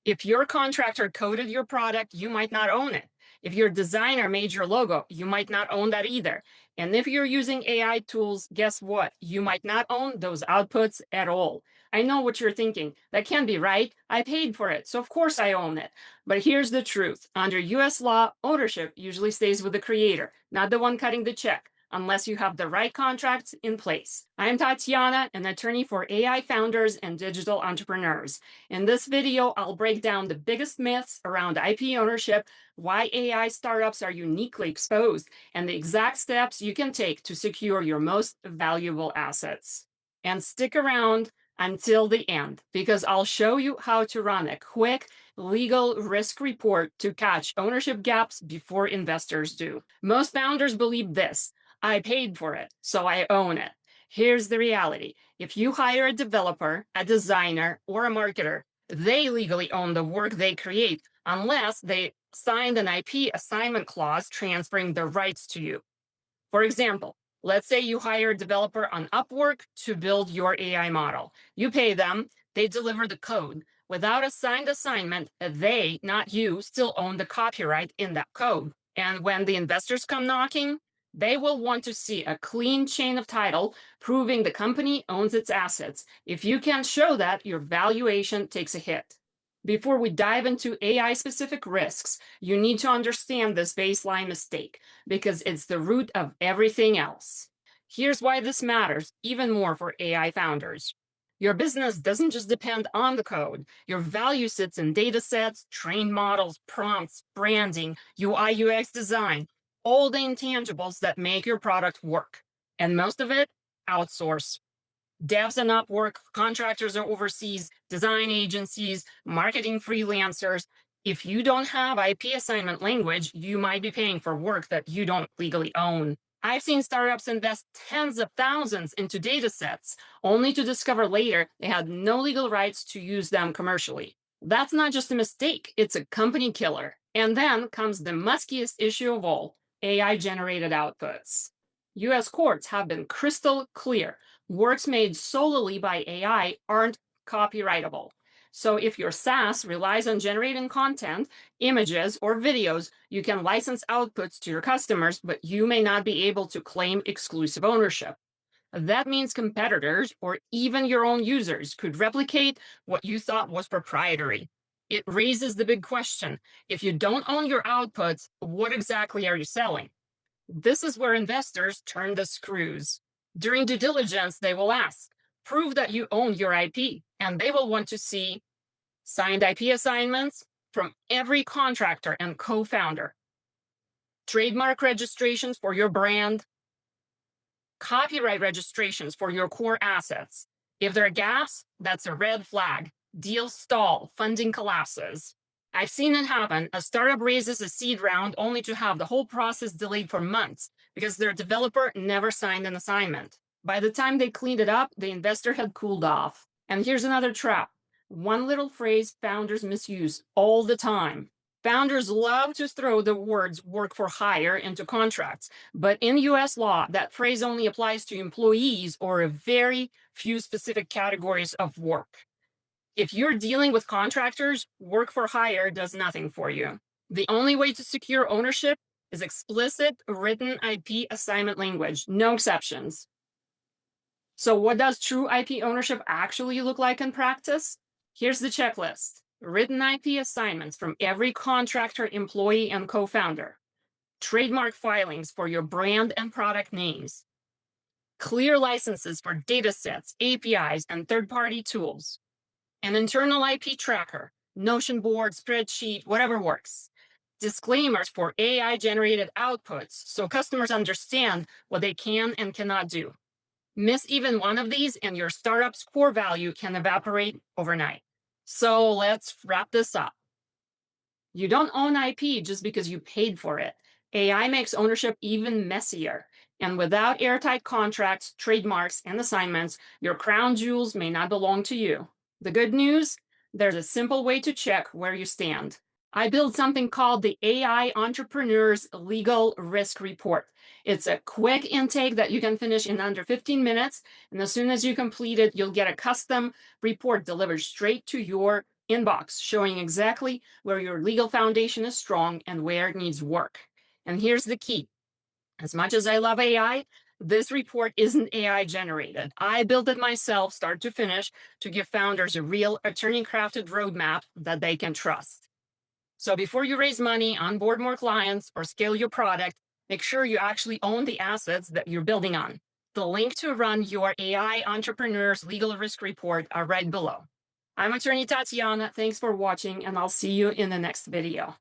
If your contractor coded your product, you might not own it. If your designer made your logo, you might not own that either. And if you're using AI tools, guess what? You might not own those outputs at all. I know what you're thinking. That can't be right. I paid for it, so of course I own it. But here's the truth. Under US law, ownership usually stays with the creator, not the one cutting the check, unless you have the right contracts in place. I'm Tatyana, an attorney for AI founders and digital entrepreneurs. In this video, I'll break down the biggest myths around IP ownership, why AI startups are uniquely exposed, and the exact steps you can take to secure your most valuable assets. And stick around until the end, because I'll show you how to run a quick legal risk report to catch ownership gaps before investors do. Most founders believe this: I paid for it, so I own it. Here's the reality. If you hire a developer, a designer, or a marketer, they legally own the work they create unless they signed an IP assignment clause transferring the rights to you. For example, let's say you hire a developer on Upwork to build your AI model. You pay them, they deliver the code. Without a signed assignment, they, not you, still own the copyright in that code. And when the investors come knocking, they will want to see a clean chain of title proving the company owns its assets. If you can't show that, your valuation takes a hit. Before we dive into AI-specific risks, you need to understand this baseline mistake, because it's the root of everything else. Here's why this matters even more for AI founders. Your business doesn't just depend on the code. Your value sits in data sets, trained models, prompts, branding, UI UX design, all the intangibles that make your product work. And most of it, outsource. Devs and Upwork, contractors are overseas, design agencies, marketing freelancers. If you don't have IP assignment language, you might be paying for work that you don't legally own. I've seen startups invest tens of thousands into data sets, only to discover later they had no legal rights to use them commercially. That's not just a mistake, it's a company killer. And then comes the muskiest issue of all: AI-generated outputs. US courts have been crystal clear. Works made solely by AI aren't copyrightable. So if your SaaS relies on generating content, images, or videos, you can license outputs to your customers, but you may not be able to claim exclusive ownership. That means competitors, or even your own users, could replicate what you thought was proprietary. It raises the big question: if you don't own your outputs, what exactly are you selling? This is where investors turn the screws. During due diligence, they will ask, prove that you own your IP, and they will want to see signed IP assignments from every contractor and co-founder, trademark registrations for your brand, copyright registrations for your core assets. If there are gaps, that's a red flag. Deals stall, funding collapses. I've seen it happen. A startup raises a seed round only to have the whole process delayed for months because their developer never signed an assignment. By the time they cleaned it up, the investor had cooled off. And here's another trap. One little phrase founders misuse all the time. Founders love to throw the words work for hire into contracts, but in US law, that phrase only applies to employees or a very few specific categories of work. If you're dealing with contractors, work for hire does nothing for you. The only way to secure ownership is explicit written IP assignment language, no exceptions. So what does true IP ownership actually look like in practice? Here's the checklist. Written IP assignments from every contractor, employee, and co-founder. Trademark filings for your brand and product names. Clear licenses for datasets, APIs, and third-party tools. An internal IP tracker, Notion board, spreadsheet, whatever works. Disclaimers for AI-generated outputs so customers understand what they can and cannot do. Miss even one of these and your startup's core value can evaporate overnight. So let's wrap this up. You don't own IP just because you paid for it. AI makes ownership even messier. And without airtight contracts, trademarks, and assignments, your crown jewels may not belong to you. The good news? There's a simple way to check where you stand. I built something called the AI Entrepreneur's Legal Risk Report. It's a quick intake that you can finish in under 15 minutes, and as soon as you complete it, you'll get a custom report delivered straight to your inbox showing exactly where your legal foundation is strong and where it needs work. And here's the key. As much as I love AI, this report isn't AI generated. I built it myself, start to finish, to give founders a real attorney crafted roadmap that they can trust. So before you raise money, onboard more clients, or scale your product, make sure you actually own the assets that you're building on. The link to run your AI entrepreneur's legal risk report are right below. I'm Attorney Tatyana. Thanks for watching, and I'll see you in the next video.